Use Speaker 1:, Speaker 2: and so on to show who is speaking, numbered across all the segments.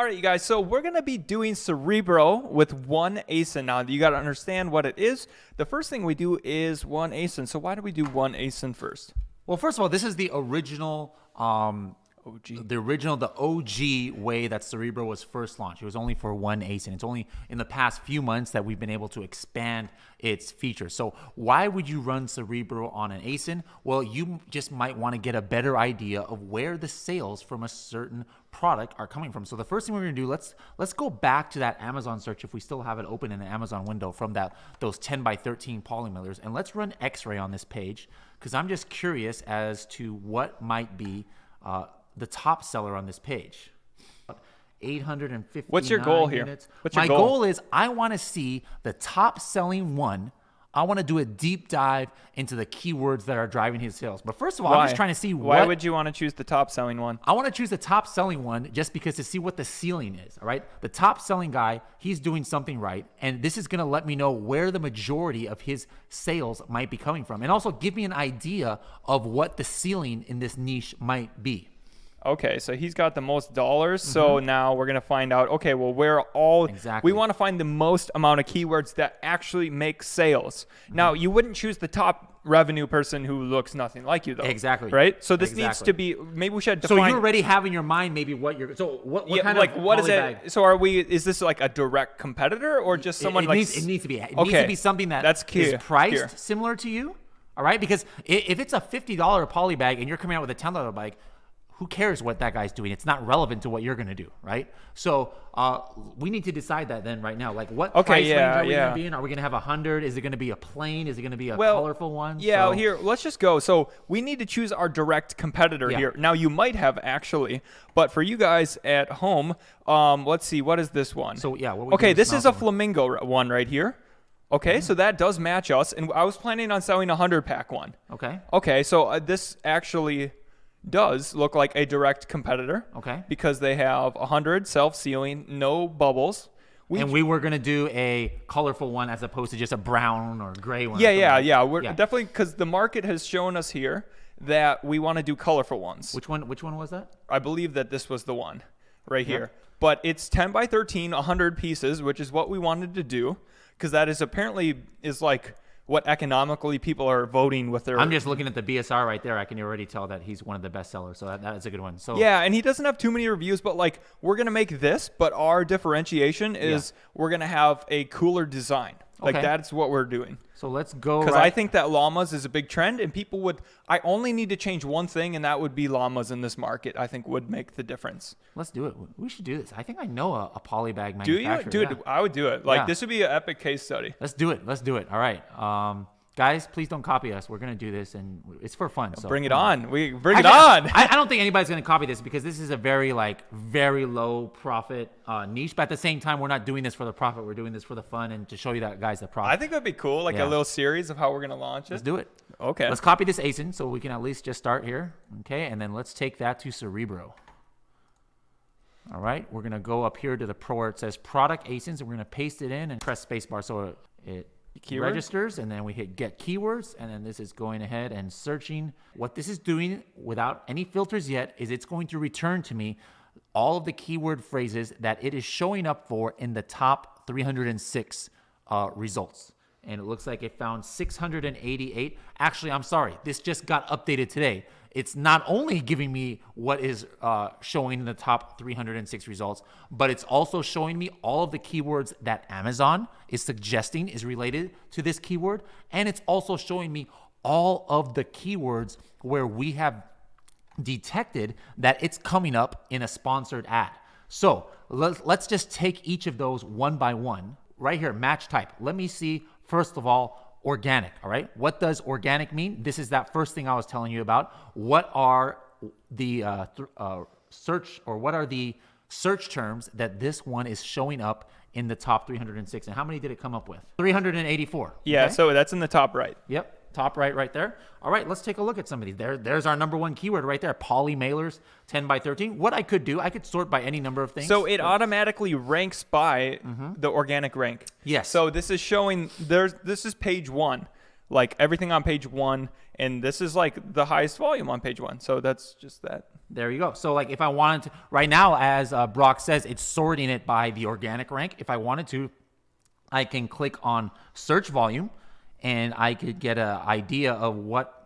Speaker 1: All right, you guys, so we're going to be doing Cerebro with one ASIN. Now, you got to understand what it is. The first thing we do is one ASIN. So why do we do one ASIN first?
Speaker 2: Well, first of all, this is the original, the OG way that Cerebro was first launched. It was only for one ASIN. It's only in the past few months that we've been able to expand its features. So why would you run Cerebro on an ASIN? Well, you just might want to get a better idea of where the sales from a certain product are coming from. So the first thing we're going to do, let's go back to that Amazon search if we still have it open in an Amazon window from those 10 by 13 polymillers, and let's run X-ray on this page because I'm just curious as to what might be the top seller on this page. 850.
Speaker 1: What's your goal here?
Speaker 2: Units. My goal is I want to see the top selling one. I want to do a deep dive into the keywords that are driving his sales. But first of all, I'm just trying to see
Speaker 1: why would you want to choose the top selling one?
Speaker 2: I want to choose the top selling one just because to see what the ceiling is, all right? The top selling guy, he's doing something right, and this is going to let me know where the majority of his sales might be coming from, and also give me an idea of what the ceiling in this niche might be.
Speaker 1: Okay, so he's got the most dollars. So now we're going to find out, okay, well, where all...
Speaker 2: Exactly.
Speaker 1: We want to find the most amount of keywords that actually make sales. Now, you wouldn't choose the top revenue person who looks nothing like you, though.
Speaker 2: Exactly.
Speaker 1: Right? So this needs to be... Maybe we should define...
Speaker 2: So you already have in your mind maybe what you're... So what kind
Speaker 1: like
Speaker 2: of
Speaker 1: what is
Speaker 2: polybag?
Speaker 1: it? So are we... Is this like a direct competitor or just someone like...
Speaker 2: It needs to be. It needs to be something that's is priced similar to you. All right? Because if it's a $50 poly bag and you're coming out with a $10 bag, who cares what that guy's doing? It's not relevant to what you're going to do, right? So we need to decide that then right now. Like what price range are we going to be in? Are we going to have 100? Is it going to be a plain? Is it going to be a colorful one?
Speaker 1: Yeah, here, let's just go. So we need to choose our direct competitor here. Now, you might have actually, but for you guys at home, let's see, what is this one?
Speaker 2: So, yeah.
Speaker 1: Okay, this is a flamingo one right here. Okay, so that does match us. And I was planning on selling a 100-pack one.
Speaker 2: Okay.
Speaker 1: Okay, so this actually... does look like a direct competitor.
Speaker 2: Okay.
Speaker 1: Because they have 100 self-sealing, no bubbles.
Speaker 2: We were going to do a colorful one as opposed to just a brown or gray one.
Speaker 1: Yeah. We're definitely, because the market has shown us here that we want to do colorful ones.
Speaker 2: Which one was that?
Speaker 1: I believe that this was the one right here. But it's 10 by 13, 100 pieces, which is what we wanted to do, because that is apparently is like what economically people are voting with their...
Speaker 2: I'm just looking at the BSR right there. I can already tell that he's one of the best sellers. So that is a good one. So
Speaker 1: yeah, and he doesn't have too many reviews, but like we're going to make this, but our differentiation is we're going to have a cooler design. Like that's what we're doing.
Speaker 2: So let's go.
Speaker 1: Because I think that llamas is a big trend, and people would... I only need to change one thing, and that would be llamas in this market. I think would make the difference.
Speaker 2: Let's do it. We should do this. I think I know a polybag manufacturer.
Speaker 1: Do you? Dude, I would do it. Like this would be an epic case study.
Speaker 2: Let's do it. All right. Guys, please don't copy us. We're going to do this, and it's for fun. So
Speaker 1: bring it on. We bring it on.
Speaker 2: I don't think anybody's going to copy this because this is a very low profit niche. But at the same time, we're not doing this for the profit. We're doing this for the fun and to show you that, guys, the profit.
Speaker 1: I think that'd be cool, like a little series of how we're going to launch it.
Speaker 2: Let's do it.
Speaker 1: Okay.
Speaker 2: Let's copy this ASIN so we can at least just start here. Okay, and then let's take that to Cerebro. All right, we're going to go up here to the pro where it says product ASINs, and we're going to paste it in and press spacebar so it registers, and then we hit get keywords, and then this is going ahead and searching. What this is doing without any filters yet is it's going to return to me all of the keyword phrases that it is showing up for in the top 306 results. And it looks like it found 688. Actually, I'm sorry. This just got updated today. It's not only giving me what is showing in the top 306 results, but it's also showing me all of the keywords that Amazon is suggesting is related to this keyword. And it's also showing me all of the keywords where we have detected that it's coming up in a sponsored ad. So let's just take each of those one by one. Right here, match type. Let me see, first of all, organic, all right? What does organic mean? This is that first thing I was telling you about. What are the search terms that this one is showing up in the top 306? And how many did it come up with? 384.
Speaker 1: Yeah,
Speaker 2: okay?
Speaker 1: So that's in the top right.
Speaker 2: Yep. Top right there. All right, let's take a look at some of these. There's our number one keyword right there, poly mailers, 10 by 13. What I could do, I could sort by any number of things.
Speaker 1: So it automatically ranks by the organic rank.
Speaker 2: Yes.
Speaker 1: So this is showing, this is page 1. like everything on page 1, and this is like the highest volume on page 1. So that's just that.
Speaker 2: There you go. So like if I wanted to, right now, as Brock says, it's sorting it by the organic rank. If I wanted to, I can click on search volume, and I could get an idea of what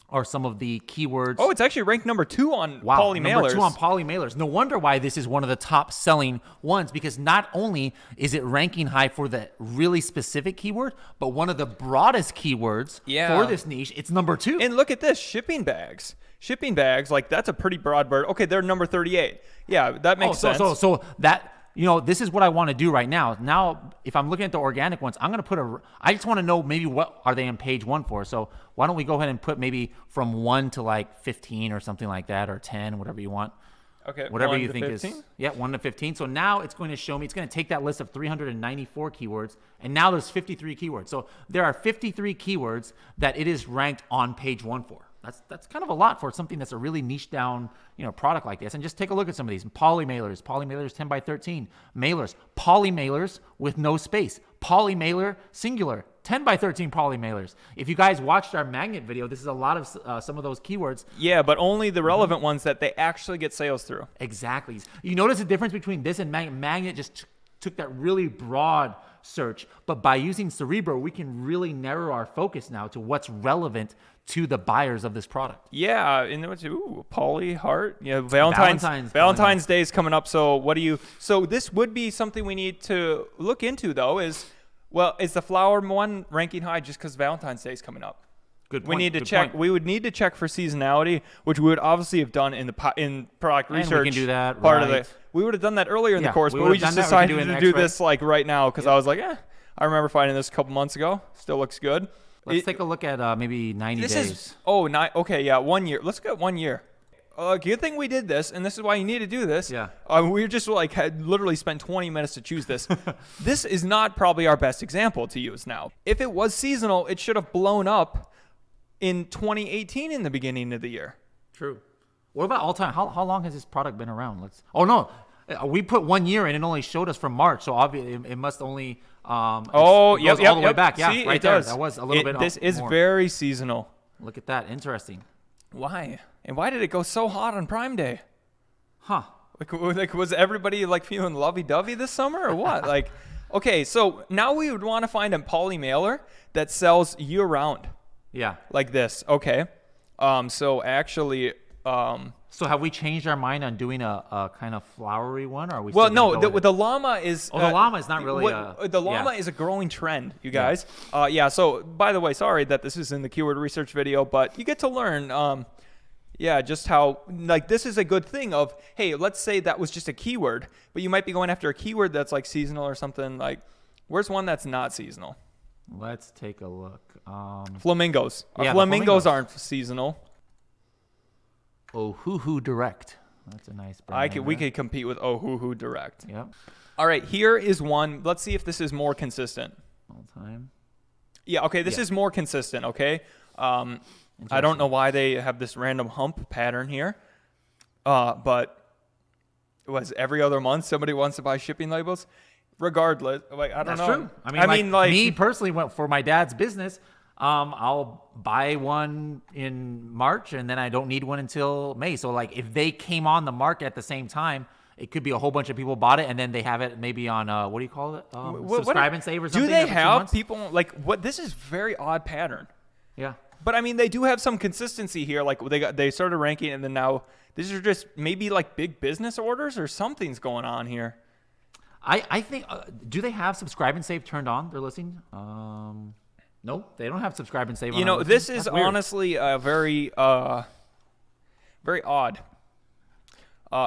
Speaker 2: are some of the keywords.
Speaker 1: Oh, it's actually ranked number 2 on
Speaker 2: Wow,
Speaker 1: poly mailers.
Speaker 2: number 2 on poly mailers. No wonder why this is one of the top selling ones, because not only is it ranking high for the really specific keyword, but one of the broadest keywords for this niche, it's number 2.
Speaker 1: And look at this, shipping bags. Shipping bags, like that's a pretty broad bird. Okay, they're number 38. Yeah, that makes sense.
Speaker 2: So that, this is what I want to do right now. Now, if I'm looking at the organic ones, I'm going to put I just want to know maybe what are they on page 1 for. So why don't we go ahead and put maybe from 1 to like 15 or something like that, or 10, whatever you want.
Speaker 1: Okay.
Speaker 2: Whatever you think 15? Is. Yeah, 1 to 15. So now it's going to show me, it's going to take that list of 394 keywords, and now there's 53 keywords. So there are 53 keywords that it is ranked on page 1 for. That's kind of a lot for something that's a really niche down, product like this. And just take a look at some of these. Poly mailers 10 by 13. Mailers, poly mailers with no space. Poly mailer, singular, 10 by 13 poly mailers. If you guys watched our magnet video, this is a lot of some of those keywords.
Speaker 1: Yeah, but only the relevant ones that they actually get sales through.
Speaker 2: Exactly. You notice the difference between this and magnet. Magnet just took that really broad search, but by using Cerebro, we can really narrow our focus now to what's relevant to the buyers of this product.
Speaker 1: Yeah, and what's poly heart. Yeah, Valentine's Day is coming up. So So this would be something we need to look into, though. Is the flower one ranking high just because Valentine's Day is coming up?
Speaker 2: Good point.
Speaker 1: We need to check. We would need to check for seasonality, which we would obviously have done in product research.
Speaker 2: And we can do that.
Speaker 1: Part of it. We would have done that earlier in the course, but we just decided to do this like right now because I was like, I remember finding this a couple months ago. Still looks good.
Speaker 2: Let's take a look at maybe 90 days.
Speaker 1: Okay, yeah, 1 year. Let's get 1 year. Good thing we did this, and this is why you need to do this.
Speaker 2: Yeah.
Speaker 1: We just had literally spent 20 minutes to choose this. This is not probably our best example to use now. If it was seasonal, it should have blown up in 2018 in the beginning of the year.
Speaker 2: True. What about all time? How long has this product been around? We put 1 year and it only showed us from March, so obviously it must only all the way back. Yeah,
Speaker 1: see,
Speaker 2: right there. That was a little bit.
Speaker 1: This is very seasonal.
Speaker 2: Look at that. Interesting.
Speaker 1: Why? And why did it go so hot on Prime Day?
Speaker 2: Huh?
Speaker 1: Like was everybody like feeling lovey-dovey this summer or what? Okay, so now we would want to find a poly mailer that sells year-round.
Speaker 2: Yeah.
Speaker 1: Like this. Okay. So actually.
Speaker 2: So have we changed our mind on doing a kind of flowery one? Or are we?
Speaker 1: Well, no. The llama is.
Speaker 2: The llama is not really.
Speaker 1: The llama is a growing trend, you guys. So by the way, sorry that this is in the keyword research video, but you get to learn. Just how this is a good thing of, hey, let's say that was just a keyword, but you might be going after a keyword that's like seasonal or something. Like, where's one that's not seasonal?
Speaker 2: Let's take a look.
Speaker 1: Flamingos. Flamingos aren't seasonal.
Speaker 2: Ohuhu Direct. That's a nice brand.
Speaker 1: We could compete with Ohuhu Direct.
Speaker 2: Yep.
Speaker 1: All right, here is one. Let's see if this is more consistent.
Speaker 2: All time.
Speaker 1: Yeah, okay, this is more consistent, okay? I don't know why they have this random hump pattern here. But it was every other month somebody wants to buy shipping labels. Regardless, I don't know.
Speaker 2: That's true. I mean, me personally, for my dad's business, I'll buy one in March and then I don't need one until May. So if they came on the market at the same time, it could be a whole bunch of people bought it and then they have it maybe on what do you call it? Subscribe and save or something.
Speaker 1: Do they have people what? This is very odd pattern.
Speaker 2: Yeah.
Speaker 1: But I mean, they do have some consistency here. They started ranking and then now these are just maybe big business orders or something's going on here.
Speaker 2: I think, do they have subscribe and save turned on? They're listening. No, they don't have subscribe and save on.
Speaker 1: This is honestly very, very odd.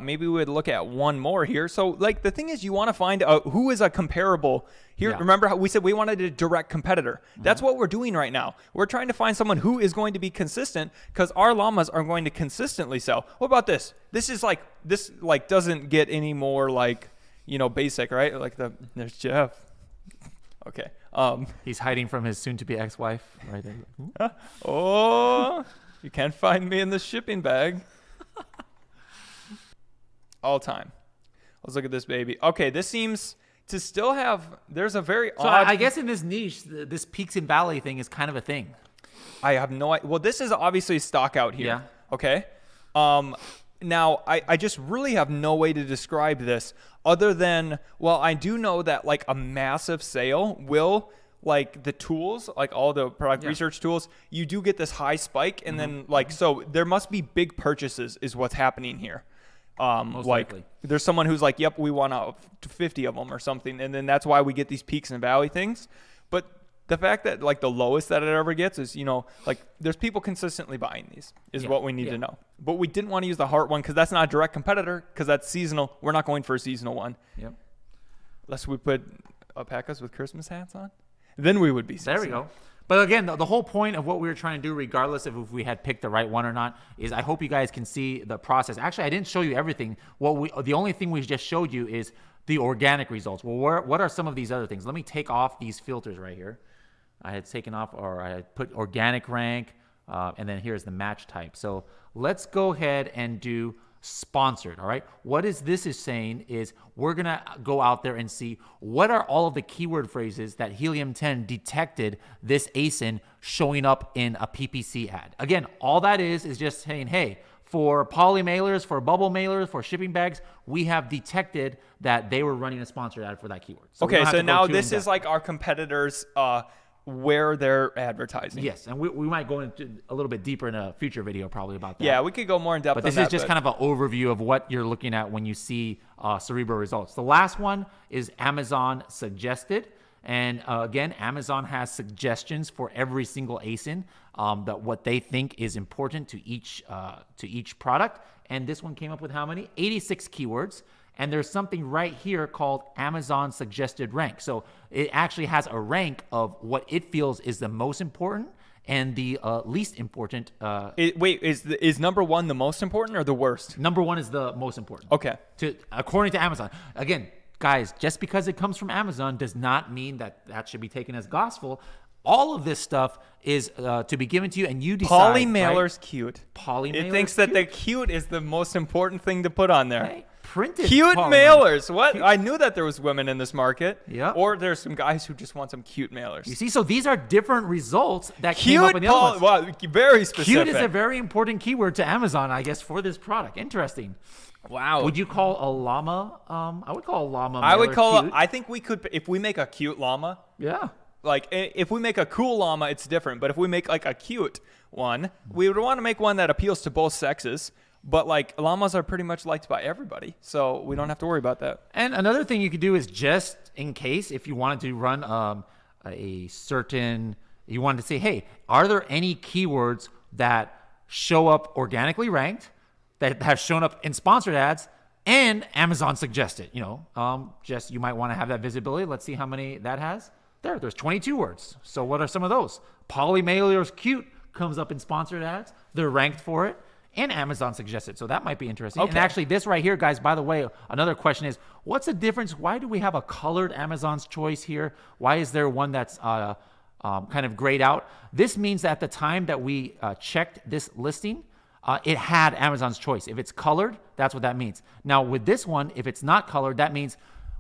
Speaker 1: Maybe we would look at one more here. So, the thing is, you want to find who is a comparable here. Yeah. Remember how we said we wanted a direct competitor? That's what we're doing right now. We're trying to find someone who is going to be consistent because our llamas are going to consistently sell. What about this? This is doesn't get any more basic, right? There's Jeff. Okay.
Speaker 2: He's hiding from his soon-to-be ex-wife right there.
Speaker 1: Oh, you can't find me in the shipping bag. All time. Let's look at this baby. Okay, this seems to still have, there's a very
Speaker 2: So
Speaker 1: odd.
Speaker 2: I guess in this niche, this peaks and valley thing is kind of a thing.
Speaker 1: I have no idea. Well, this is obviously stock out here.
Speaker 2: Yeah.
Speaker 1: Okay. Now, I just really have no way to describe this other than, well, I do know that like a massive sale will, like the tools, like all the product research tools, you do get this high spike. And then like, so there must be big purchases is what's happening here.
Speaker 2: Most likely.
Speaker 1: There's someone who's like, yep, we want 50 of them or something. And then that's why we get these peaks and valley things. But the fact that like the lowest that it ever gets is, you know, like there's people consistently buying these is what we need to know. But we didn't want to use the heart one because that's not a direct competitor because that's seasonal. We're not going for a seasonal one.
Speaker 2: Yep.
Speaker 1: Unless we put alpacas with Christmas hats on. Then we would be seasonal.
Speaker 2: There we go. But again, the whole point of what we were trying to do, regardless of if we had picked the right one or not, is I hope you guys can see the process. Actually, I didn't show you everything. The only thing we just showed you is the organic results. Well, what are some of these other things? Let me take off these filters right here. I had taken off, or I had put organic rank, and then here's the match type. So let's go ahead and do sponsored. All right. What this is saying is we're going to go out there and see what are all of the keyword phrases that Helium 10 detected this ASIN showing up in a PPC ad. Again, all that is just saying, hey, for poly mailers, for bubble mailers, for shipping bags, we have detected that they were running a sponsored ad for that keyword. So
Speaker 1: okay. So now this is like our competitors, where they're advertising.
Speaker 2: Yes, and we might go into a little bit deeper in a future video probably about that.
Speaker 1: Yeah, we could go more in depth.
Speaker 2: But this is just kind of an overview of what you're looking at when you see Cerebro results. The last one is Amazon suggested. And again, Amazon has suggestions for every single ASIN that what they think is important to each product. And this one came up with how many? 86 keywords. And there's something right here called Amazon suggested rank. So it actually has a rank of what it feels is the most important and the least important.
Speaker 1: Wait, is number one the most important or the worst?
Speaker 2: Number one is the most important.
Speaker 1: Okay.
Speaker 2: According to Amazon. Again, guys, just because it comes from Amazon does not mean that should be taken as gospel. All of this stuff is to be given to you, and you decide.
Speaker 1: Poly mailer's cute.
Speaker 2: Poly mailer's
Speaker 1: It thinks that the cute is the most important thing to put on there.
Speaker 2: Hey, printed
Speaker 1: cute
Speaker 2: poly
Speaker 1: mailers. What?
Speaker 2: Cute.
Speaker 1: I knew that there was women in this market.
Speaker 2: Yeah.
Speaker 1: Or there's some guys who just want some cute mailers.
Speaker 2: You see, so these are different results that came up in the other ones.
Speaker 1: Wow, very specific.
Speaker 2: Cute is a very important keyword to Amazon, I guess, for this product. Interesting.
Speaker 1: Wow.
Speaker 2: Would you call a llama? I would call a llama.
Speaker 1: I would call
Speaker 2: cute.
Speaker 1: I think we could, if we make a cute llama.
Speaker 2: Yeah.
Speaker 1: Like, if we make a cool llama, it's different. But if we make, like, a cute one, we would want to make one that appeals to both sexes. But, like, llamas are pretty much liked by everybody. So we don't have to worry about that.
Speaker 2: And another thing you could do is just in case, if you wanted to run you wanted to say, hey, are there any keywords that show up organically ranked, that have shown up in sponsored ads, and Amazon suggested? You might want to have that visibility. Let's see how many that has. There's 22 words. So what are some of those? Poly mailers cute comes up in sponsored ads. They're ranked for it, and Amazon suggested. So that might be interesting.
Speaker 1: Okay.
Speaker 2: And actually, this right here, guys, by the way, another question is, what's the difference? Why do we have a colored Amazon's Choice here? Why is there one that's kind of grayed out? This means that at the time that we checked this listing, it had Amazon's Choice. If it's colored, that's what that means. Now, with this one, if it's not colored, that means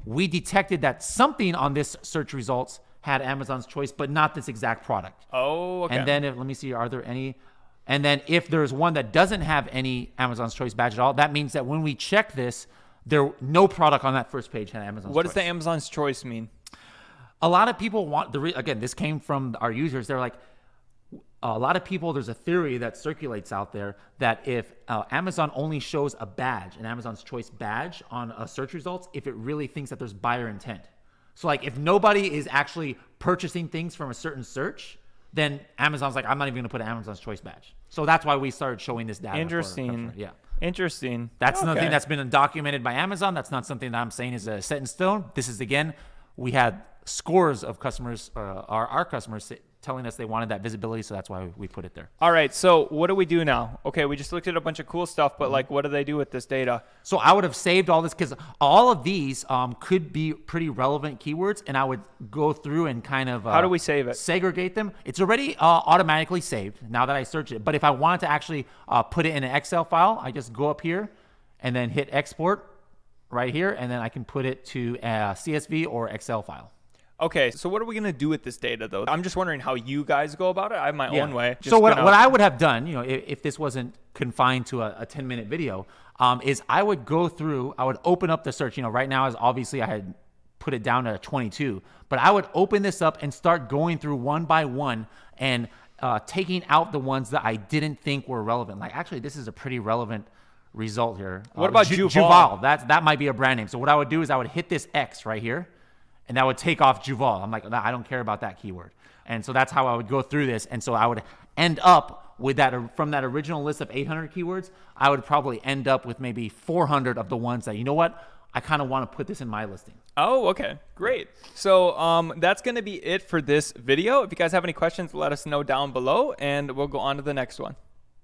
Speaker 2: we detected that something on this search results had Amazon's Choice, but not this exact product.
Speaker 1: Oh, okay.
Speaker 2: And then let me see, are there any? And then if there's one that doesn't have any Amazon's Choice badge at all, that means that when we check this, no product on that first page had Amazon's Choice.
Speaker 1: What does the Amazon's Choice mean?
Speaker 2: A lot of people want again, this came from our users. They're like, a lot of people, there's a theory that circulates out there that if Amazon only shows a badge, an Amazon's Choice badge on search results, if it really thinks that there's buyer intent. So like if nobody is actually purchasing things from a certain search, then Amazon's like, I'm not even going to put an Amazon's Choice badge. So that's why we started showing this data.
Speaker 1: Interesting.
Speaker 2: Yeah.
Speaker 1: Interesting.
Speaker 2: That's nothing that's been documented by Amazon. That's not something that I'm saying is set in stone. This is, again, we had scores of customers, our customers telling us they wanted that visibility, so that's why we put it there.
Speaker 1: All right, so what do we do now? Okay, we just looked at a bunch of cool stuff, but like, what do they do with this data?
Speaker 2: So I would have saved all this because all of these could be pretty relevant keywords, and I would go through and kind of
Speaker 1: how do we save it?
Speaker 2: Segregate them. It's already automatically saved now that I search it. But if I wanted to actually put it in an Excel file, I just go up here and then hit export, right here, and then I can put it to a CSV or Excel file.
Speaker 1: Okay, so what are we going to do with this data, though? I'm just wondering how you guys go about it. I have my own way.
Speaker 2: So what I would have done, if this wasn't confined to a 10-minute video, is I would go through, I would open up the search. Right now, is obviously I had put it down to 22, but I would open this up and start going through one by one and taking out the ones that I didn't think were relevant. Like, actually, this is a pretty relevant result here.
Speaker 1: What about Juval?
Speaker 2: Juval? That might be a brand name. So what I would do is I would hit this X right here, and that would take off Juval. I'm like, nah, I don't care about that keyword. And so that's how I would go through this. And so I would end up with that, from that original list of 800 keywords, I would probably end up with maybe 400 of the ones that, I kind of want to put this in my listing.
Speaker 1: Oh, okay. Great. So that's going to be it for this video. If you guys have any questions, let us know down below, and we'll go on to the next one.